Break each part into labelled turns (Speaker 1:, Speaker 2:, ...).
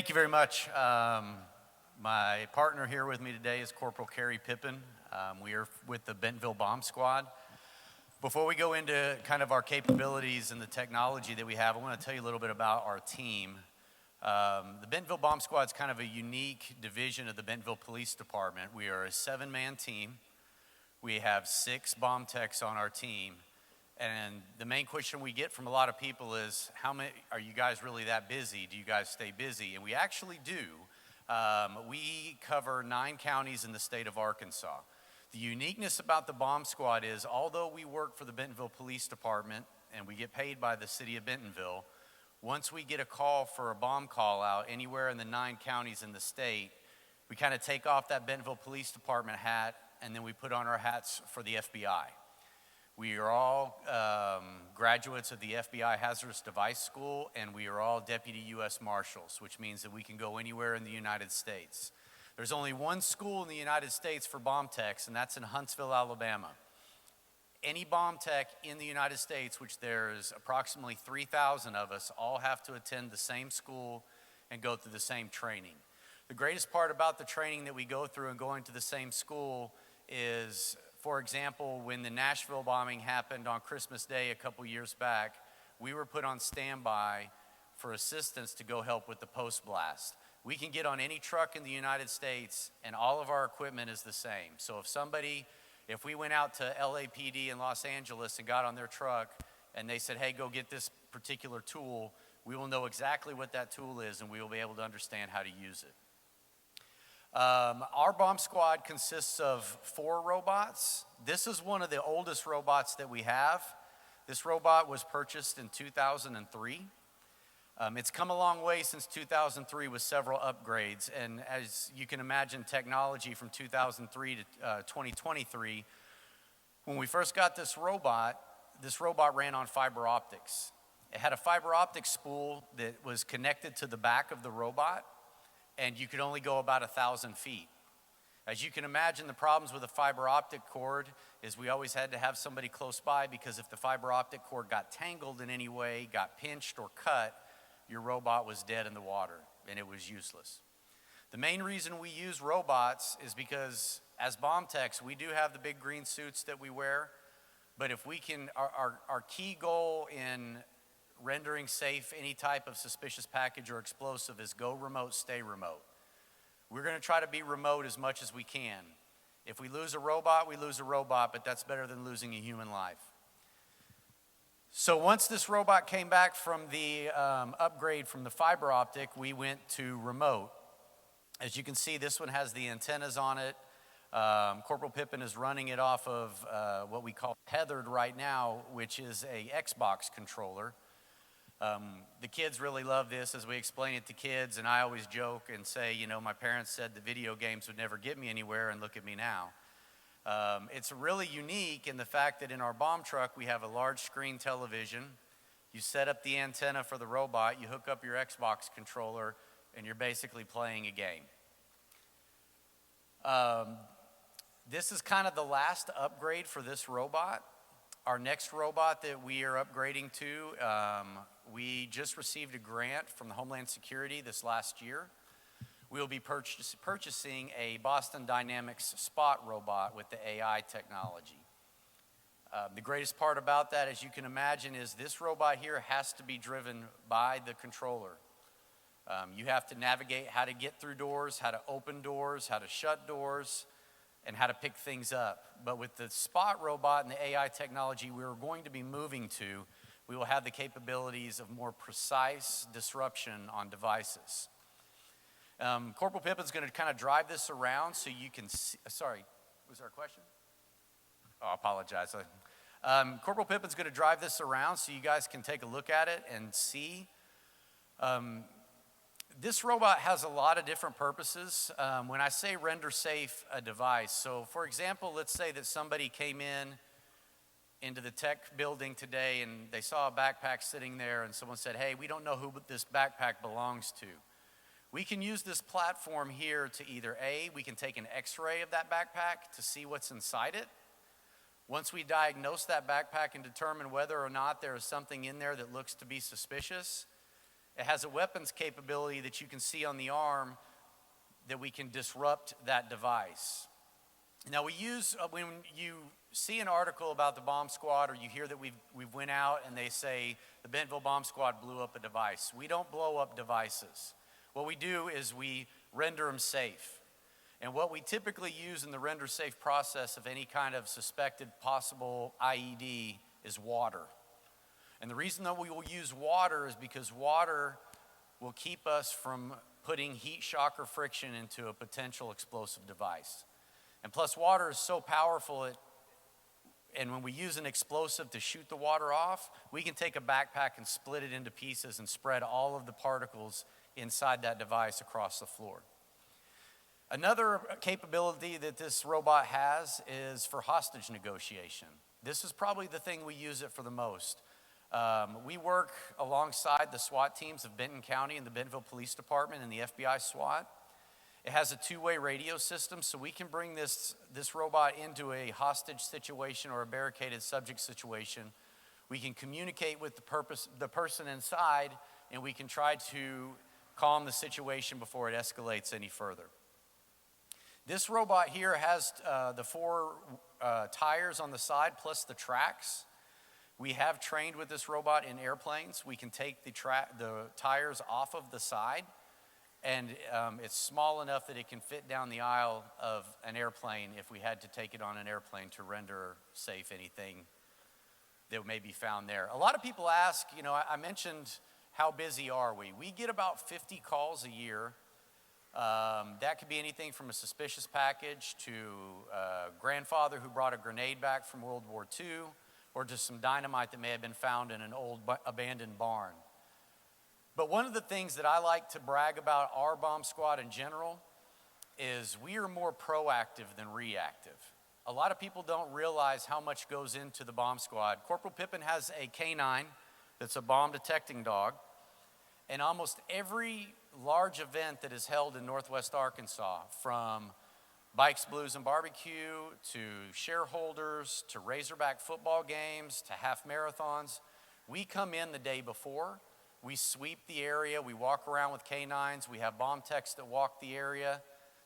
Speaker 1: Thank you very much. My partner here with me today is Corporal Carrie Pippin. We are with the Bentonville Bomb Squad. Before we go into kind of our capabilities and the technology that we have, I want to tell you a little bit about our team. The Bentonville Bomb Squad is kind of a unique division of the Bentonville Police Department. We are a 7-man team. We have 6 bomb techs on our team. And the main question we get from a lot of people is, how many, are you guys really that busy? Do you guys stay busy? And we actually do. We cover 9 counties in the state of Arkansas. The uniqueness about the bomb squad is, although we work for the Bentonville Police Department and we get paid by the city of Bentonville, once we get a call for a bomb call out anywhere in the 9 counties in the state, we kind of take off that Bentonville Police Department hat and then we put on our hats for the FBI. We are all graduates of the FBI Hazardous Device School, and we are all Deputy U.S. Marshals, which means that we can go anywhere in the United States. There's only one school in the United States for bomb techs, and that's in Huntsville, Alabama. Any bomb tech in the United States, which there's approximately 3,000 of us, all have to attend the same school and go through the same training. The greatest part about the training that we go through and going to the same school is, for example, when the Nashville bombing happened on Christmas Day a couple years back, we were put on standby for assistance to go help with the post-blast. We can get on any truck in the United States and all of our equipment is the same. So if we went out to LAPD in Los Angeles and got on their truck and they said, hey, go get this particular tool, we will know exactly what that tool is and we will be able to understand how to use it. Our bomb squad consists of 4 robots. This is one of the oldest robots that we have. This robot was purchased in 2003. It's come a long way since 2003 with several upgrades. And as you can imagine, technology from 2003 to 2023, when we first got this robot ran on fiber optics. It had a fiber optic spool that was connected to the back of the robot, and you could only go about 1,000 feet. As you can imagine, the problems with a fiber optic cord is we always had to have somebody close by, because if the fiber optic cord got tangled in any way, got pinched or cut, your robot was dead in the water and it was useless. The main reason we use robots is because as bomb techs, we do have the big green suits that we wear, but if we can, our key goal in rendering safe any type of suspicious package or explosive is go remote, stay remote. We're going to try to be remote as much as we can. If we lose a robot, we lose a robot, but that's better than losing a human life. So once this robot came back from the upgrade from the fiber optic, we went to remote. As you can see, this one has the antennas on it. Corporal Pippin is running it off of what we call tethered right now, which is a Xbox controller. The kids really love this as we explain it to kids, and I always joke and say, my parents said the video games would never get me anywhere, and look at me now. It's really unique in the fact that in our bomb truck, we have a large screen television. You set up the antenna for the robot, you hook up your Xbox controller, and you're basically playing a game. This is kind of the last upgrade for this robot. Our next robot that we are upgrading to, we just received a grant from the Homeland Security this last year. We will be purchasing a Boston Dynamics Spot robot with the AI technology. The greatest part about that, as you can imagine, is this robot here has to be driven by the controller. You have to navigate how to get through doors, how to open doors, how to shut doors, and how to pick things up. But with the Spot robot and the AI technology we're going to be moving to, we will have the capabilities of more precise disruption on devices. Corporal Pippin's going to kind of drive this around so you can see. Sorry, was there a question? Oh, I apologize. Corporal Pippin's going to drive this around so you guys can take a look at it and see. This robot has a lot of different purposes. When I say render safe a device, so for example, let's say that somebody came into the tech building today and they saw a backpack sitting there and someone said, hey, we don't know who this backpack belongs to. We can use this platform here to either we can take an x-ray of that backpack to see what's inside it. Once we diagnose that backpack and determine whether or not there is something in there that looks to be suspicious, It has a weapons capability that you can see on the arm that we can disrupt that device. Now we use, when you see an article about the bomb squad, or you hear that we've went out and they say the Bentonville bomb squad blew up a device. We don't blow up devices. What we do is we render them safe. And what we typically use in the render safe process of any kind of suspected possible IED is water. And the reason that we will use water is because water will keep us from putting heat, shock, or friction into a potential explosive device. And plus, water is so powerful, and when we use an explosive to shoot the water off, we can take a backpack and split it into pieces and spread all of the particles inside that device across the floor. Another capability that this robot has is for hostage negotiation. This is probably the thing we use it for the most. We work alongside the SWAT teams of Benton County and the Bentonville Police Department and the FBI SWAT. It has a two-way radio system, so we can bring this robot into a hostage situation or a barricaded subject situation. We can communicate with the person inside, and we can try to calm the situation before it escalates any further. This robot here has the 4 tires on the side plus the tracks. We have trained with this robot in airplanes. We can take the tires off of the side, and it's small enough that it can fit down the aisle of an airplane if we had to take it on an airplane to render safe anything that may be found there. A lot of people ask, I mentioned how busy are we? We get about 50 calls a year. That could be anything from a suspicious package to a grandfather who brought a grenade back from World War II, or just some dynamite that may have been found in an old abandoned barn. But one of the things that I like to brag about our bomb squad in general is we are more proactive than reactive. A lot of people don't realize how much goes into the bomb squad. Corporal Pippin has a canine that's a bomb detecting dog, and almost every large event that is held in Northwest Arkansas, from Bikes, Blues, and Barbecue, to shareholders, to Razorback football games, to half marathons, we come in the day before, we sweep the area, we walk around with canines, we have bomb techs that walk the area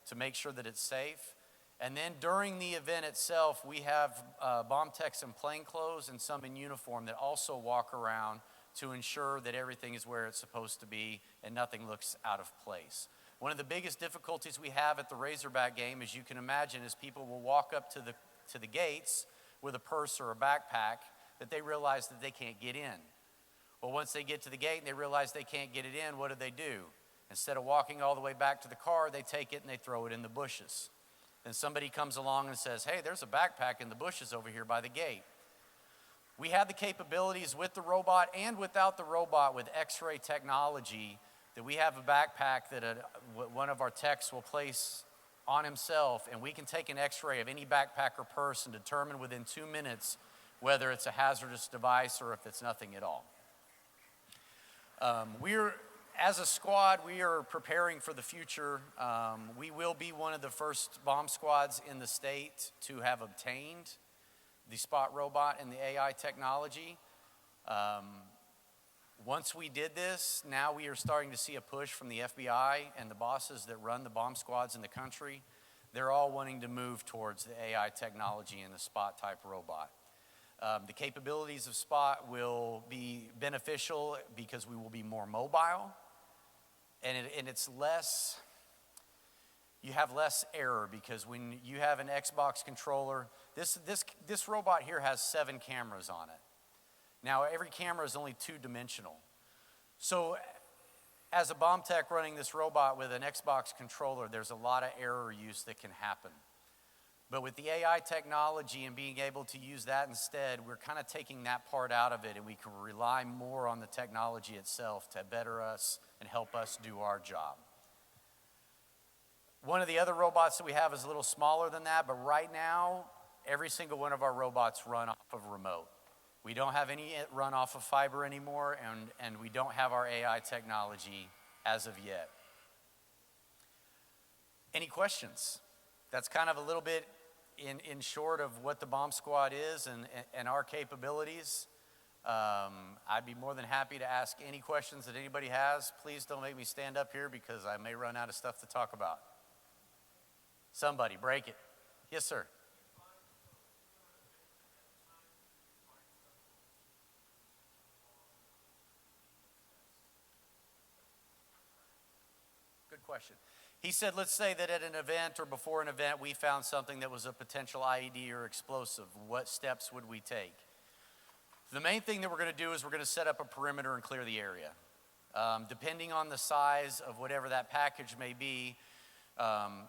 Speaker 1: to make sure that it's safe. And then during the event itself, we have bomb techs in plain clothes and some in uniform that also walk around to ensure that everything is where it's supposed to be and nothing looks out of place. One of the biggest difficulties we have at the Razorback game, as you can imagine, is people will walk up to the gates with a purse or a backpack that they realize that they can't get in. Well, once they get to the gate and they realize they can't get it in, what do? Instead of walking all the way back to the car, they take it and they throw it in the bushes. Then somebody comes along and says, hey, there's a backpack in the bushes over here by the gate. We have the capabilities with the robot and without the robot with X-ray technology that we have a backpack that one of our techs will place on himself, and we can take an X-ray of any backpack or purse and determine within 2 minutes whether it's a hazardous device or if it's nothing at all. As a squad, we are preparing for the future. We will be one of the first bomb squads in the state to have obtained the Spot robot and the AI technology. Once we did this, now we are starting to see a push from the FBI and the bosses that run the bomb squads in the country. They're all wanting to move towards the AI technology and the Spot type robot. The capabilities of Spot will be beneficial because we will be more mobile, and it's less, you have less error, because when you have an Xbox controller, this robot here has 7 cameras on it. Now, every camera is only 2-dimensional. So as a bomb tech running this robot with an Xbox controller, there's a lot of error use that can happen. But with the AI technology and being able to use that instead, we're kind of taking that part out of it, and we can rely more on the technology itself to better us and help us do our job. One of the other robots that we have is a little smaller than that, but right now, every single one of our robots run off of remote. We don't have any run off of fiber anymore, and we don't have our AI technology as of yet. Any questions? That's kind of a little bit in short of what the bomb squad is and our capabilities. I'd be more than happy to ask any questions that anybody has. Please don't make me stand up here because I may run out of stuff to talk about. Somebody, break it. Yes, sir. Good question. He said, let's say that at an event or before an event, we found something that was a potential IED or explosive. What steps would we take? The main thing that we're going to do is we're going to set up a perimeter and clear the area. Depending on the size of whatever that package may be,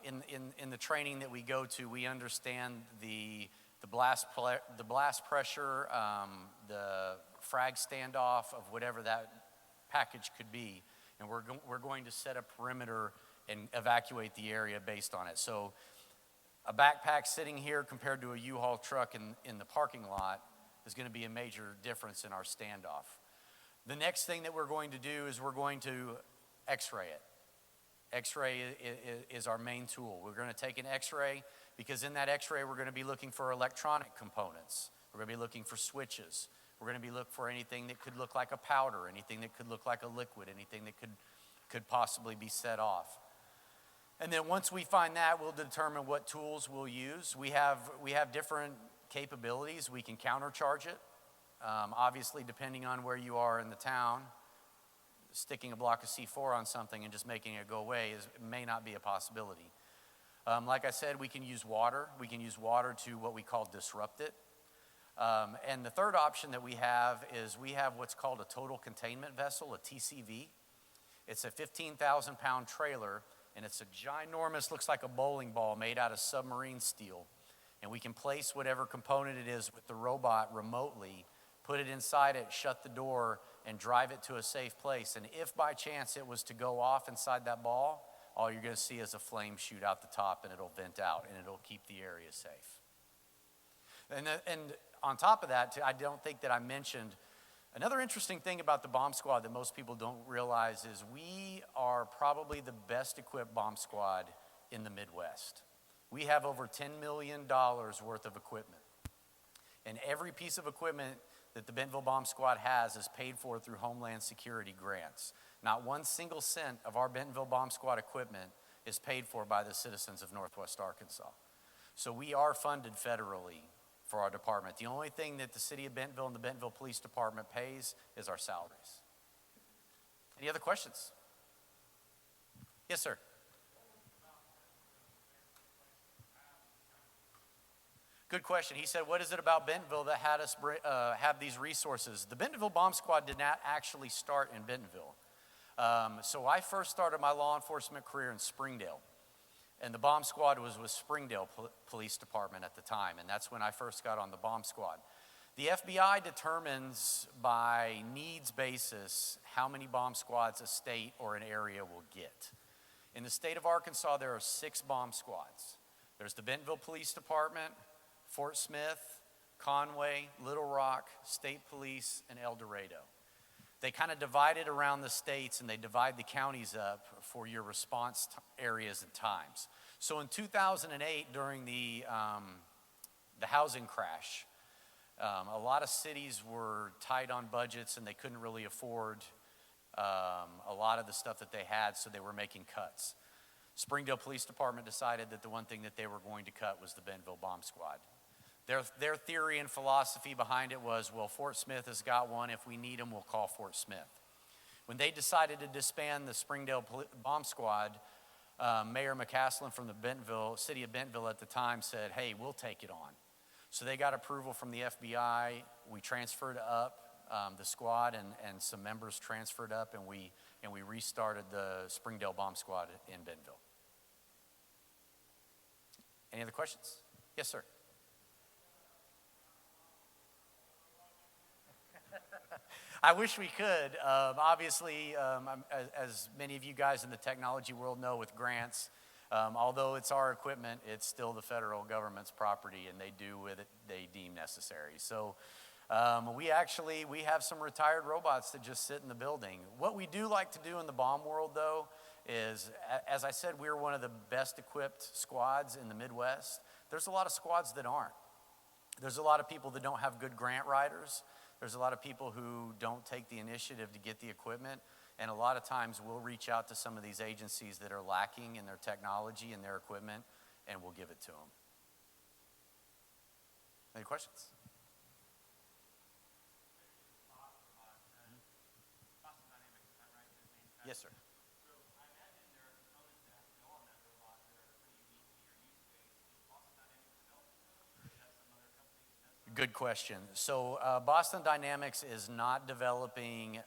Speaker 1: in the training that we go to, we understand the blast pressure, the frag standoff of whatever that package could be, and we're going to set a perimeter and evacuate the area based on it. So a backpack sitting here compared to a U-Haul truck in the parking lot is going to be a major difference in our standoff. The next thing that we're going to do is we're going to x-ray it. X-ray is our main tool. We're going to take an x-ray because in that x-ray we're going to be looking for electronic components. We're going to be looking for switches. We're going to be looking for anything that could look like a powder, anything that could look like a liquid, anything that could possibly be set off. And then once we find that, we'll determine what tools we'll use. We have different capabilities. We can countercharge it. Obviously, depending on where you are in the town, sticking a block of C4 on something and just making it go away may not be a possibility. Like I said, we can use water. We can use water to what we call disrupt it. And the third option that we have is we have what's called a total containment vessel, a TCV. It's a 15,000-pound trailer, and it's a ginormous, looks like a bowling ball made out of submarine steel. And we can place whatever component it is with the robot remotely, put it inside it, shut the door, and drive it to a safe place. And if by chance it was to go off inside that ball, all you're going to see is a flame shoot out the top, and it'll vent out, and it'll keep the area safe. And on top of that, I don't think that I mentioned, another interesting thing about the bomb squad that most people don't realize is we are probably the best equipped bomb squad in the Midwest. We have over $10 million worth of equipment. And every piece of equipment that the Bentonville Bomb Squad has is paid for through Homeland Security grants. Not one single cent of our Bentonville Bomb Squad equipment is paid for by the citizens of Northwest Arkansas. So we are funded federally for our department. The only thing that the city of Bentonville and the Bentonville Police Department pays is our salaries. Any other questions? Yes, sir. Good question. He said, what is it about Bentonville that had us have these resources? The Bentonville Bomb Squad did not actually start in Bentonville. So I first started my law enforcement career in Springdale. And the bomb squad was with Springdale Police Department at the time. And that's when I first got on the bomb squad. The FBI determines by needs basis how many bomb squads a state or an area will get. In the state of Arkansas, there are 6 bomb squads. There's the Bentonville Police Department, Fort Smith, Conway, Little Rock, State Police, and El Dorado. They kind of divide it around the states, and they divide the counties up for your response areas and times. So in 2008, during the housing crash, a lot of cities were tight on budgets, and they couldn't really afford a lot of the stuff that they had, so they were making cuts. Springdale Police Department decided that the one thing that they were going to cut was the Bentonville Bomb Squad. Their theory and philosophy behind it was, well, Fort Smith has got one. If we need them, we'll call Fort Smith. When they decided to disband the Springdale Bomb Squad, Mayor McCaslin from the city of Bentonville at the time said, hey, we'll take it on. So they got approval from the FBI. We transferred up the squad, and some members transferred up, and we restarted the Springdale Bomb Squad in Bentonville. Any other questions? Yes, sir. I wish we could. Obviously, as many of you guys in the technology world know with grants, although it's our equipment, it's still the federal government's property, and they do with it they deem necessary. So we have some retired robots that just sit in the building. What we do like to do in the bomb world, though, is, as I said, we're one of the best equipped squads in the Midwest. There's a lot of squads that aren't. There's a lot of people that don't have good grant writers. There's a lot of people who don't take the initiative to get the equipment, and a lot of times we'll reach out to some of these agencies that are lacking in their technology and their equipment, and we'll give it to them. Any questions? Yes, sir. Good question. So Boston Dynamics is not developing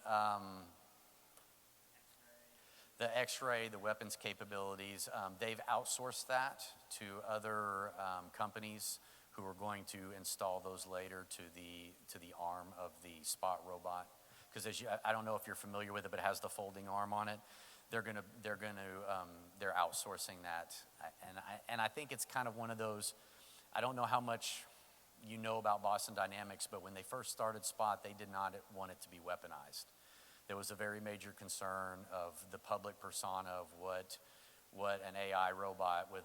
Speaker 1: the X-ray, the weapons capabilities. They've outsourced that to other companies who are going to install those later to the arm of the Spot robot. Because I don't know if you're familiar with it, but it has the folding arm on it. They're outsourcing that, and I think it's kind of one of those. I don't know how much you know about Boston Dynamics, but when they first started Spot, they did not want it to be weaponized. There was a very major concern of the public persona of what an AI robot with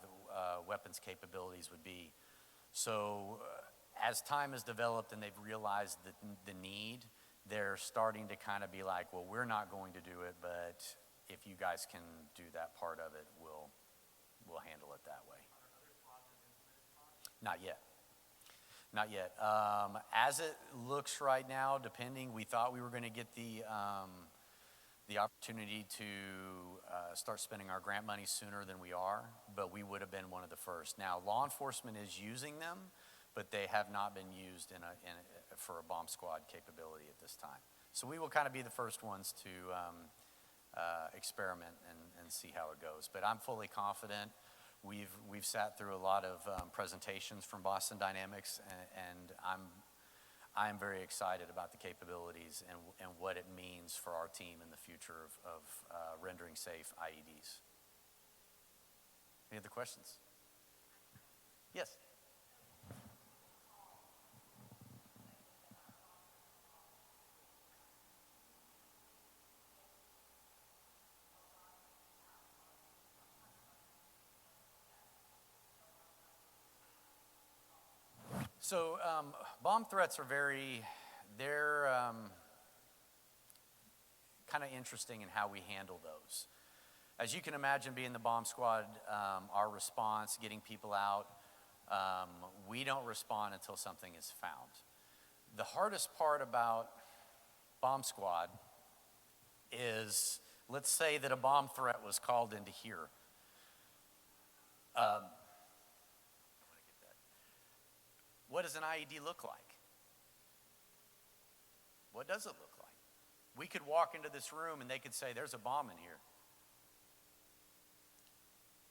Speaker 1: weapons capabilities would be. So as time has developed and they've realized the need, they're starting to kind of be like, well, we're not going to do it, but if you guys can do that part of it, we'll handle it that way. Not yet. Not yet. As it looks right now, we thought we were going to get the opportunity to start spending our grant money sooner than we are, but we would have been one of the first. Now, law enforcement is using them, but they have not been used for a bomb squad capability at this time. So we will kind of be the first ones to experiment and see how it goes. But I'm fully confident. We've sat through a lot of presentations from Boston Dynamics, and I'm very excited about the capabilities and what it means for our team in the future of rendering safe IEDs. Any other questions? Yes. So bomb threats are they're kind of interesting in how we handle those. As you can imagine, being the bomb squad, our response, getting people out, we don't respond until something is found. The hardest part about bomb squad is, let's say that a bomb threat was called into here. What does an IED look like? What does it look like? We could walk into this room and they could say, there's a bomb in here.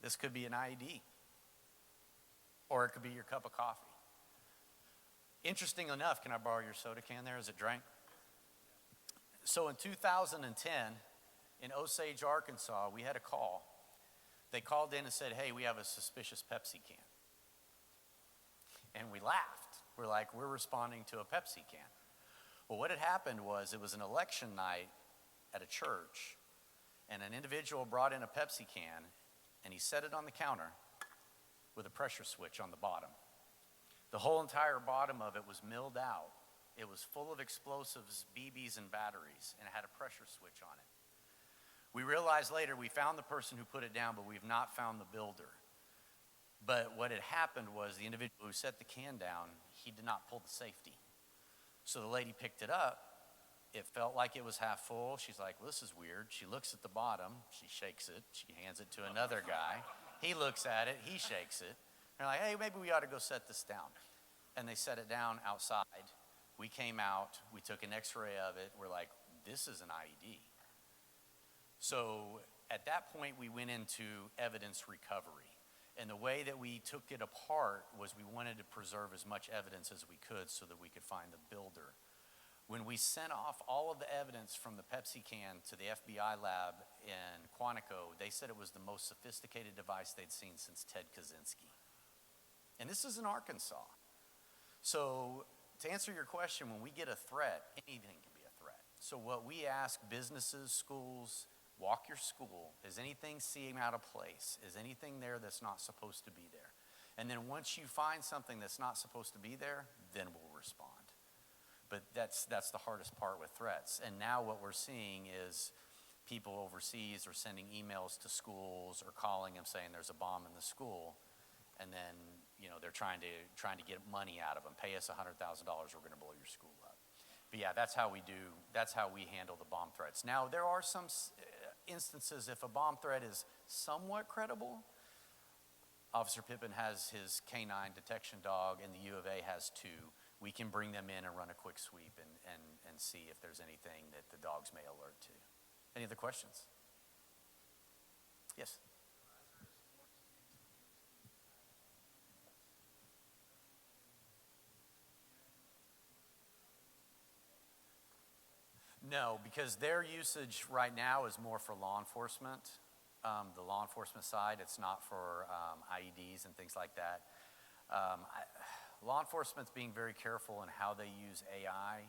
Speaker 1: This could be an IED. Or it could be your cup of coffee. Interesting enough, can I borrow your soda can there? Is it drank? So in 2010, in Osage, Arkansas, we had a call. They called in and said, hey, we have a suspicious Pepsi can. And we laughed. We're like, we're responding to a Pepsi can. Well, what had happened was it was an election night at a church, and an individual brought in a Pepsi can, and he set it on the counter with a pressure switch on the bottom. The whole entire bottom of it was milled out. It was full of explosives, BBs, and batteries, and it had a pressure switch on it. We realized later we found the person who put it down, but we've not found the builder. But what had happened was the individual who set the can down, he did not pull the safety. So the lady picked it up. It felt like it was half full. She's like, well, this is weird. She looks at the bottom. She shakes it. She hands it to another guy. He looks at it. He shakes it. They're like, hey, maybe we ought to go set this down. And they set it down outside. We came out. We took an X-ray of it. We're like, this is an IED. So at that point, we went into evidence recovery. And the way that we took it apart was we wanted to preserve as much evidence as we could so that we could find the builder. When we sent off all of the evidence from the Pepsi can to the FBI lab in Quantico, they said it was the most sophisticated device they'd seen since Ted Kaczynski. And this is in Arkansas. So to answer your question, when we get a threat, anything can be a threat. So what we ask businesses, schools, walk your school. Does anything seem out of place? Is anything there that's not supposed to be there? And then once you find something that's not supposed to be there, then we'll respond. But that's the hardest part with threats. And now what we're seeing is people overseas are sending emails to schools or calling them saying there's a bomb in the school, and then they're trying to get money out of them. Pay us $100,000, we're going to blow your school up. But yeah, that's how we handle the bomb threats. Now there are some instances if a bomb threat is somewhat credible. Officer Pippin has his canine detection dog, and the U of A has two. We can bring them in and run a quick sweep and see if there's anything that the dogs may alert to. Any other questions? Yes. No, because their usage right now is more for law enforcement. The law enforcement side, it's not for IEDs and things like that. Law enforcement's being very careful in how they use AI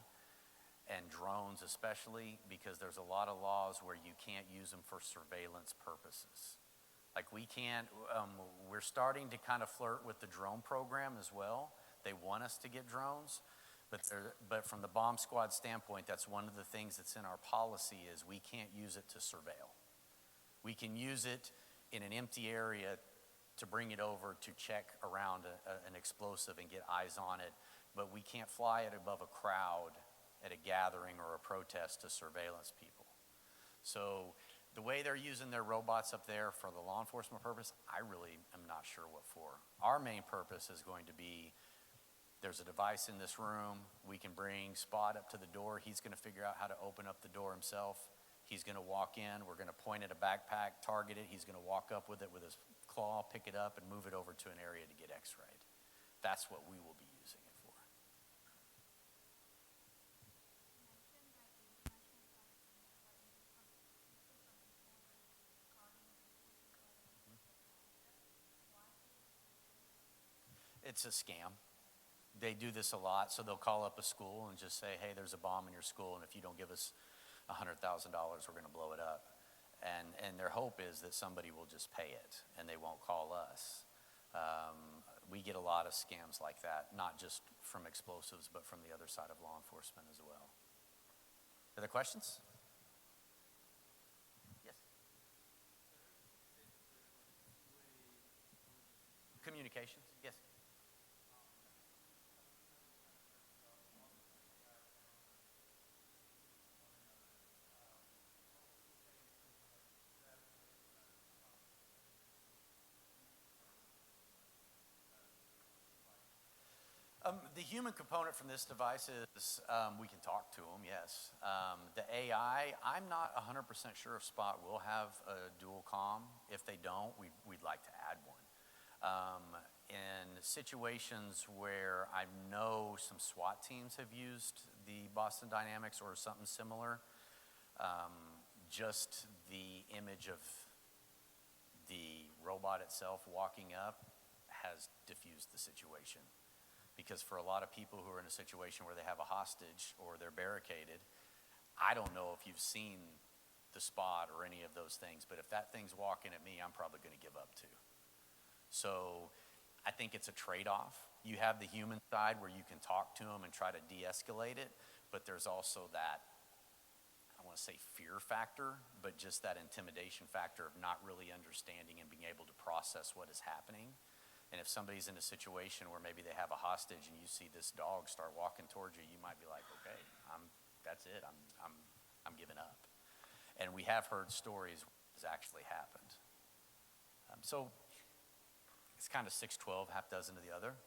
Speaker 1: and drones especially, because there's a lot of laws where you can't use them for surveillance purposes. Like we're starting to kind of flirt with the drone program as well. They want us to get drones, but from the bomb squad standpoint, that's one of the things that's in our policy is we can't use it to surveil. We can use it in an empty area to bring it over to check around an explosive and get eyes on it, but we can't fly it above a crowd at a gathering or a protest to surveillance people. So the way they're using their robots up there for the law enforcement purpose, I really am not sure what for. Our main purpose is going to be, there's a device in this room, we can bring Spot up to the door, he's gonna figure out how to open up the door himself, he's gonna walk in, we're gonna point at a backpack, target it, he's gonna walk up with it with his claw, pick it up and move it over to an area to get x-rayed. That's what we will be using it for. It's a scam. They do this a lot, so they'll call up a school and just say, hey, there's a bomb in your school, and if you don't give us $100,000, we're gonna blow it up. And their hope is that somebody will just pay it, and they won't call us. We get a lot of scams like that, not just from explosives, but from the other side of law enforcement as well. Other questions? Yes. Communications, yes. The human component from this device is we can talk to them, yes. The AI, I'm not 100% sure if Spot will have a dual comm. If they don't, we'd like to add one. In situations where I know some SWAT teams have used the Boston Dynamics or something similar, just the image of the robot itself walking up has diffused the situation. Because for a lot of people who are in a situation where they have a hostage or they're barricaded, I don't know if you've seen the Spot or any of those things, but if that thing's walking at me, I'm probably gonna give up too. So I think it's a trade-off. You have the human side where you can talk to them and try to de-escalate it, but there's also that, I don't wanna say fear factor, but just that intimidation factor of not really understanding and being able to process what is happening. And if somebody's in a situation where maybe they have a hostage and you see this dog start walking towards you, you might be like, okay, that's it, I'm giving up. And we have heard stories where this actually happened. So it's kind of 6-12, half dozen to the other.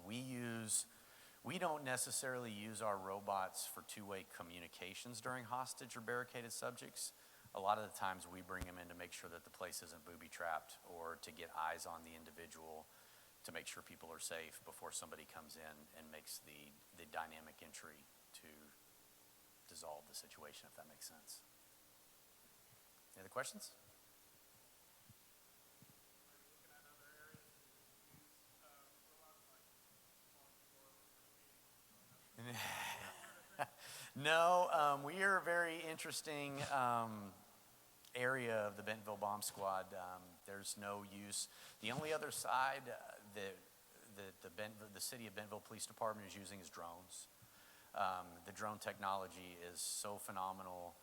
Speaker 1: We don't necessarily use our robots for two-way communications during hostage or barricaded subjects. A lot of the times we bring them in to make sure that the place isn't booby-trapped or to get eyes on the individual to make sure people are safe before somebody comes in and makes the dynamic entry to dissolve the situation, if that makes sense. Any other questions? No, we are a very interesting area of the Bentonville Bomb Squad. There's no use. The only other side that the city of Bentonville Police Department is using is drones. The drone technology is so phenomenal.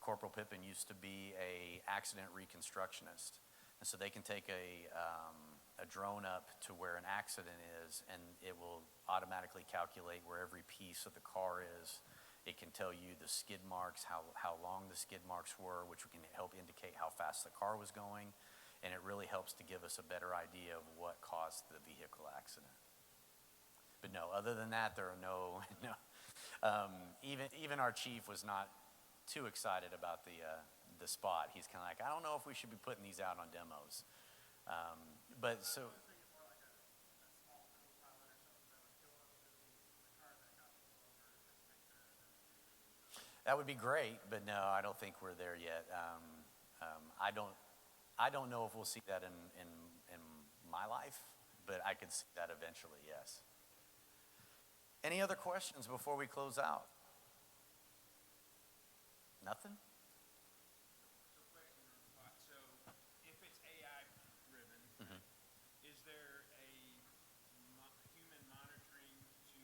Speaker 1: Corporal Pippin used to be a accident reconstructionist, and so they can take a drone up to where an accident is, and it will automatically calculate where every piece of the car is. It can tell you the skid marks, how long the skid marks were, which can help indicate how fast the car was going, and it really helps to give us a better idea of what caused the vehicle accident. But no, other than that, there are no. Even our chief was not too excited about the spot. He's kind of like, I don't know if we should be putting these out on demos. But so. That would be great, but no, I don't think we're there yet. I don't know if we'll see that in my life, but I could see that eventually, yes. Any other questions before we close out? Nothing?
Speaker 2: So question on the spot. So if it's AI driven, is there a human monitoring to,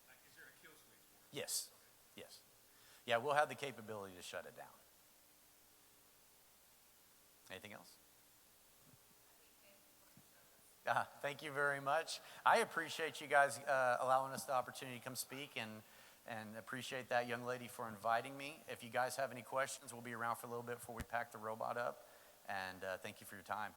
Speaker 2: like, is there a kill switch for it?
Speaker 1: Yes, yes. Yeah, we'll have the capability to shut it down. Anything else? Thank you very much. I appreciate you guys allowing us the opportunity to come speak, and appreciate that young lady for inviting me. If you guys have any questions, we'll be around for a little bit before we pack the robot up, and thank you for your time.